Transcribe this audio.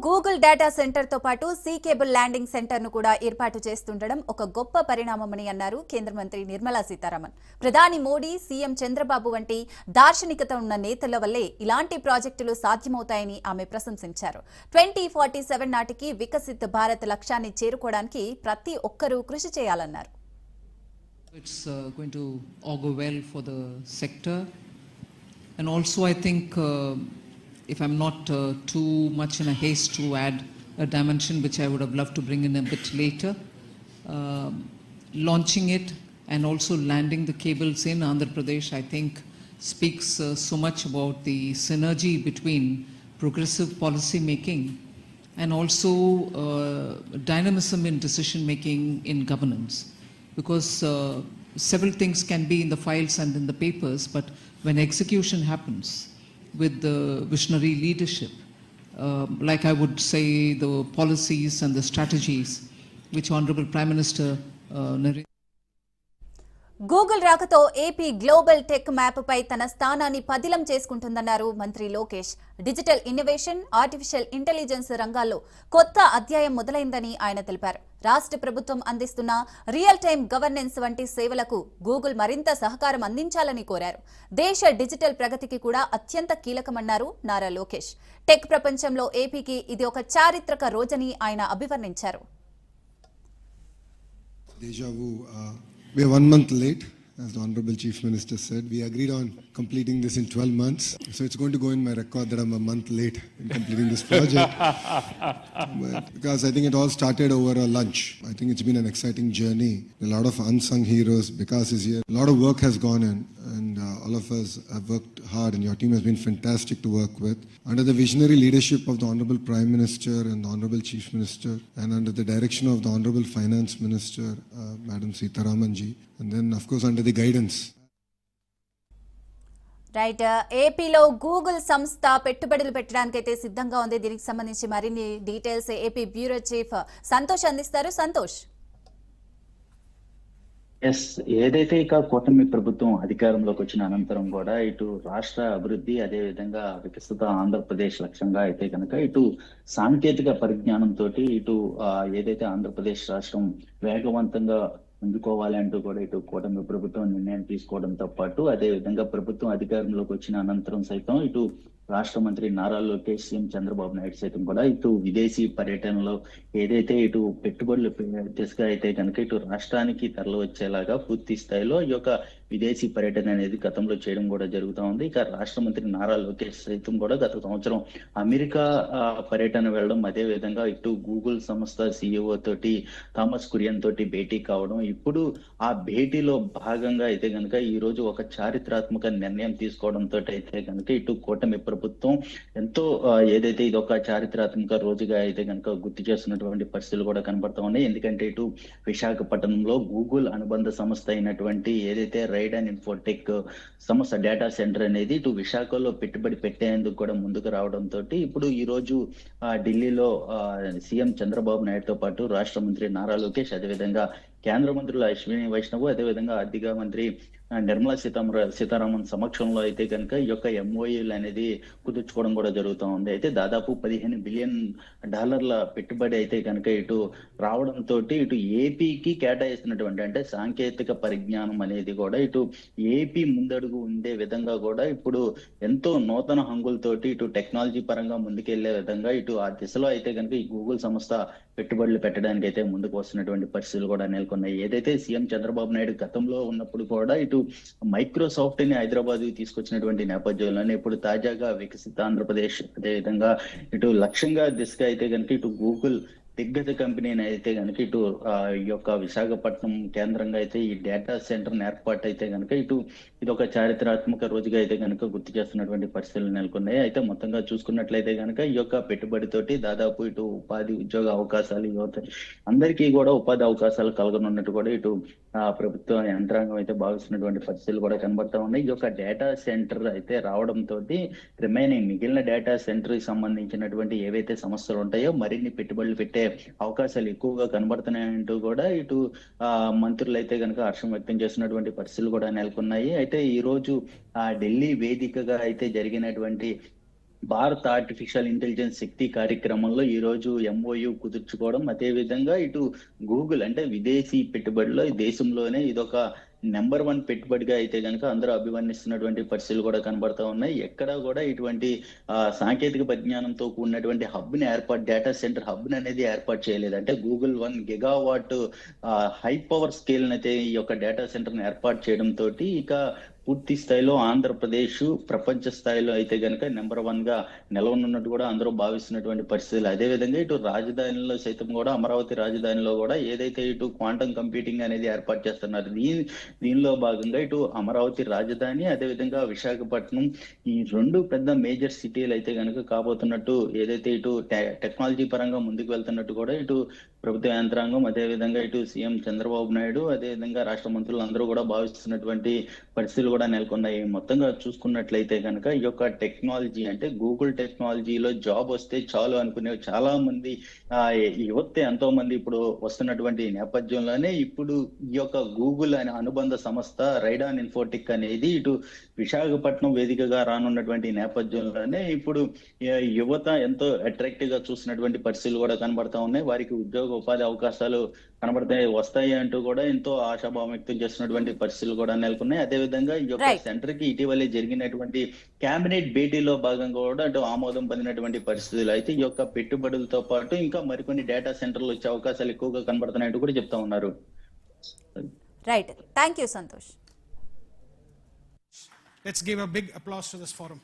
Google data centre తో పాటు see cable landing centre ను కూడా ఏర్పాటు చేస్తుండడం ఒక గొప్ప పరిణామమని అన్నారు కేంద్ర మంత్రి నిర్మలా సీతారామన్. ప్రధాని మోడీ, సీఎం చంద్రబాబు వంటి దార్శనికత ఉన్న నేతల వల్లే ఇలాంటి ప్రాజెక్టులు సాధ్యమవుతాయని ఆమె ప్రశంసించారు. 2047 నాటికి వికసిత్ భారత్ లక్ష్యాన్ని చేరుకోవడానికి ప్రతి ఒక్కరూ కృషి చేయాలన్నారు. It's going to augur well for the sector, and also I think if I'm not too much in a haste to add a dimension which I would have loved to bring in a bit later, launching it and also landing the cables in Andhra Pradesh, I think speaks so much about the synergy between progressive policy making and also dynamism in decision making in governance, because several things can be in the files and in the papers, but when execution happens with the visionary leadership, like I would say the policies and the strategies which Honorable Prime Minister Narendra Google రాకతో AP global tech map పై తన స్థానాన్ని పదిలం చేసుకుంటుందన్నారు మంత్రి Lokesh. Digital innovation, artificial intelligence రంగాల్లో కొత్త అధ్యాయం మొదలైందని ఆయన తెలిపారు. రాష్ట్ర ప్రభుత్వం అందిస్తున్న రియల్ టైమ్ గవర్నెన్స్ వంటి సేవలకు గూగుల్ మరింత సహకారం అందించాలని కోరారు. దేశ డిజిటల్ ప్రగతికి కూడా అత్యంత కీలకమన్నారు నారా లోకేష్. టెక్ ప్రపంచంలో ఏపీకి ఇది ఒక చారిత్రక రోజని ఆయన అభివర్ణించారు. We are 1 month late, as the Honorable Chief Minister said. We agreed on completing this in 12 months. So it's going to go in my record that I'm a month late in completing this project. But because I think it all started over a lunch. I think it's been an exciting journey. A lot of unsung heroes. Vikas is here. A lot of work has gone in, and all of us have worked hard, and your team has been fantastic to work with. Under the visionary leadership of the Honorable Prime Minister and the Honorable Chief Minister, and under the direction of the Honorable Finance Minister, Madam Sitaraman ji, and then of course under the guidance. Right, ఏపీలో Google సంస్థ పెట్టుబడులు పెట్టడానికైతే సిద్ధంగా ఉంది. దీనికి సంబంధించి మరిన్ని details AP bureau chief Santosh అందిస్తారు. సంతోష్. ఏదైతే ఇక కూటమి ప్రభుత్వం అధికారంలోకి వచ్చిన అనంతరం కూడా ఇటు రాష్ట్ర అభివృద్ధి, అదే విధంగా వికసిత ఆంధ్రప్రదేశ్ లక్ష్యంగా అయితే కనుక ఇటు సాంకేతిక పరిజ్ఞానంతో ఇటు ఏదైతే ఆంధ్రప్రదేశ్ రాష్ట్రం వేగవంతంగా అందుకోవాలి అంటూ కూడా ఇటు కూటమి ప్రభుత్వం నిర్ణయం తీసుకోవడంతో పాటు అదే విధంగా ప్రభుత్వం అధికారంలోకి వచ్చిన అనంతరం సైతం ఇటు రాష్ట్ర మంత్రి నారా లోకేష్, సీఎం చంద్రబాబు నాయుడు సైతం కూడా ఇటు విదేశీ పర్యటనలో ఏదైతే ఇటు పెట్టుబడులు దిశగా అయితే కనుక ఇటు రాష్ట్రానికి తరలి వచ్చేలాగా పూర్తి స్థాయిలో ఈ యొక్క విదేశీ పర్యటన అనేది గతంలో చేయడం కూడా జరుగుతూ ఉంది. ఇక రాష్ట్ర మంత్రి నారా లోకేష్ సైతం కూడా గత సంవత్సరం అమెరికా పర్యటన వెళ్ళడం, అదే విధంగా ఇటు గూగుల్ సంస్థ సిఇఓ తోటి థామస్ కురియన్ తోటి భేటీ కావడం, ఇప్పుడు ఆ భేటీలో భాగంగా అయితే కనుక ఈ రోజు ఒక చారిత్రాత్మక నిర్ణయం తీసుకోవడంతో అయితే కనుక ఇటు కూటమి ప్రభుత్వం ఎంతో ఏదైతే ఇది ఒక చారిత్రాత్మక రోజుగా అయితే కనుక గుర్తు చేస్తున్నటువంటి పరిస్థితులు కూడా కనబడతా ఉన్నాయి. ఎందుకంటే ఇటు విశాఖపట్నంలో గూగుల్ అనుబంధ సంస్థ అయినటువంటి ఏదైతే రైడ్ అండ్ ఇన్ఫోటెక్ సంస్థ డేటా సెంటర్ అనేది ఇటు విశాఖలో పెట్టుబడి పెట్టేందుకు కూడా ముందుకు రావడంతో ఇప్పుడు ఈ రోజు ఢిల్లీలో సీఎం చంద్రబాబు నాయుడుతో పాటు రాష్ట్ర మంత్రి నారా లోకేష్, అదేవిధంగా కేంద్ర మంత్రులు అశ్విని వైష్ణవ్, అదేవిధంగా ఆర్థిక మంత్రి నిర్మలా సీతారామన్ సమక్షంలో అయితే కనుక ఈ యొక్క ఎంఓయూలు అనేది కుదుర్చుకోవడం కూడా జరుగుతూ ఉంది. అయితే దాదాపు $15 బిలియన్ పెట్టుబడి అయితే కనుక ఇటు రావడంతో ఇటు ఏపీకి కేటాయిస్తున్నటువంటి అంటే సాంకేతిక పరిజ్ఞానం అనేది కూడా ఇటు ఏపీ ముందడుగు ఉండే విధంగా కూడా ఇప్పుడు ఎంతో నూతన హంగులతోటి ఇటు టెక్నాలజీ పరంగా ముందుకెళ్లే విధంగా ఇటు ఆ దిశలో అయితే కనుక ఈ గూగుల్ సంస్థ పెట్టుబడులు పెట్టడానికి అయితే ముందుకు వస్తున్నటువంటి పరిస్థితులు కూడా నెలకొన్నాయి. ఏదైతే సీఎం చంద్రబాబు నాయుడు గతంలో ఉన్నప్పుడు కూడా ఇటు మైక్రోసాఫ్ట్ ని హైదరాబాద్ ఈ నేపథ్యంలోనే ఇప్పుడు తాజాగా వికసిత ఆంధ్రప్రదేశ్, అదేవిధంగా ఇటు లక్ష్యంగా దిశగా అయితే కనుక ఇటు గూగుల్ దిగ్గజ కంపెనీని అయితే కనుక ఇటు ఈ యొక్క విశాఖపట్నం కేంద్రంగా అయితే ఈ డేటా సెంటర్ ఏర్పాటు అయితే కనుక ఇటు ఇది ఒక చారిత్రాత్మక రోజుగా అయితే కనుక గుర్తు చేస్తున్నటువంటి పరిస్థితులు నెలకొన్నాయి. అయితే మొత్తంగా చూసుకున్నట్లయితే కనుక ఈ యొక్క పెట్టుబడితోటి దాదాపు ఇటు ఉపాధి, ఉద్యోగ అవకాశాలు, యువత అందరికీ కూడా ఉపాధి అవకాశాలు కలగనున్నట్టు కూడా ఇటు ప్రభుత్వ యంత్రాంగం అయితే భావిస్తున్నటువంటి పరిస్థితులు కూడా కనబడతా ఉన్నాయి. ఈ యొక్క డేటా సెంటర్ అయితే రావడంతో రిమైనింగ్ మిగిలిన డేటా సెంటర్ కి సంబంధించినటువంటి ఏవైతే సమస్యలు ఉంటాయో మరిన్ని పెట్టుబడులు పెట్టే అవకాశాలు ఎక్కువగా కనబడుతున్నాయంటూ కూడా ఇటు మంత్రులు అయితే కనుక హర్షం వ్యక్తం చేస్తున్నటువంటి పరిస్థితులు కూడా నెలకొన్నాయి. అయితే ఈ రోజు ఢిల్లీ వేదికగా అయితే జరిగినటువంటి భారత్ ఆర్టిఫిషియల్ ఇంటెలిజెన్స్ శక్తి కార్యక్రమంలో ఈ రోజు ఎంఓయు కుదుర్చుకోవడం, అదే విధంగా ఇటు గూగుల్ అంటే విదేశీ పెట్టుబడిలో ఈ దేశంలోనే ఇదొక నెంబర్ 1 పెట్టుబడిగా అయితే కనుక అందరూ అభివర్ణిస్తున్నటువంటి పరిస్థితులు కూడా కనబడతా ఉన్నాయి. ఎక్కడా కూడా ఇటువంటి సాంకేతిక పరిజ్ఞానంతో కూడినటువంటి హబ్ ని డేటా సెంటర్ హబ్ ని అనేది ఏర్పాటు చేయలేదు. అంటే Google 1 gigawatt high power scale అయితే ఈ యొక్క డేటా సెంటర్ ని ఏర్పాటు చేయడం తోటి ఇక పూర్తి స్థాయిలో ఆంధ్రప్రదేశ్ ప్రపంచ స్థాయిలో అయితే కనుక నెంబర్ 1 గా నిలవనున్నట్టు కూడా అందరూ భావిస్తున్నటువంటి పరిస్థితులు. అదే విధంగా ఇటు రాజధానిలో సైతం కూడా అమరావతి రాజధానిలో కూడా ఏదైతే ఇటు క్వాంటమ్ కంప్యూటింగ్ అనేది ఏర్పాటు చేస్తున్నారు, దీనిలో భాగంగా ఇటు అమరావతి రాజధాని అదే విధంగా విశాఖపట్నం ఈ 2 పెద్ద మేజర్ సిటీలు అయితే కనుక కాబోతున్నట్టు ఏదైతే ఇటు టెక్నాలజీ పరంగా ముందుకు వెళ్తున్నట్టు కూడా ఇటు ప్రభుత్వ యంత్రాంగం అదే విధంగా ఇటు సీఎం చంద్రబాబు నాయుడు అదే విధంగా రాష్ట్ర మంత్రులు అందరూ కూడా భావిస్తున్నటువంటి పరిస్థితులు కూడా నెలకొన్నాయి. మొత్తంగా చూసుకున్నట్లయితే కనుక ఈ యొక్క టెక్నాలజీ అంటే గూగుల్ టెక్నాలజీలో జాబ్ వస్తే చాలు అనుకునే చాలా మంది యువత ఎంతో మంది ఇప్పుడు వస్తున్నటువంటి నేపథ్యంలోనే ఇప్పుడు ఈ యొక్క గూగుల్ అనే అనుబంధ సంస్థ రైడాన్ ఇన్ఫోటెక్ అనేది ఇటు విశాఖపట్నం వేదికగా రానున్నటువంటి నేపథ్యంలోనే ఇప్పుడు యువత ఎంతో అట్రాక్టివ్ గా చూసినటువంటి పరిస్థితులు కూడా కనబడతా ఉన్నాయి. వారికి ఉద్యోగ ఉపాధి అవకాశాలు వస్తాయి అంటూ కూడా ఎంతో ఆశాభావం వ్యక్తం చేస్తున్నటువంటి పరిస్థితులు కూడా నెలకొన్నాయి. అదే విధంగా ఈ యొక్క సెంటర్ కి ఇటీవలే జరిగినటువంటి కేబినెట్ భేటీలో భాగంగా కూడా అటు ఆమోదం పొందినటువంటి పరిస్థితులు అయితే ఈ యొక్క పెట్టుబడులతో పాటు ఇంకా మరికొన్ని డేటా సెంటర్లు వచ్చే అవకాశాలు ఎక్కువగా కనబడుతున్నాయంటూ కూడా చెప్తా ఉన్నారు. Right, thank you Santosh. Let's give a big applause to this forum.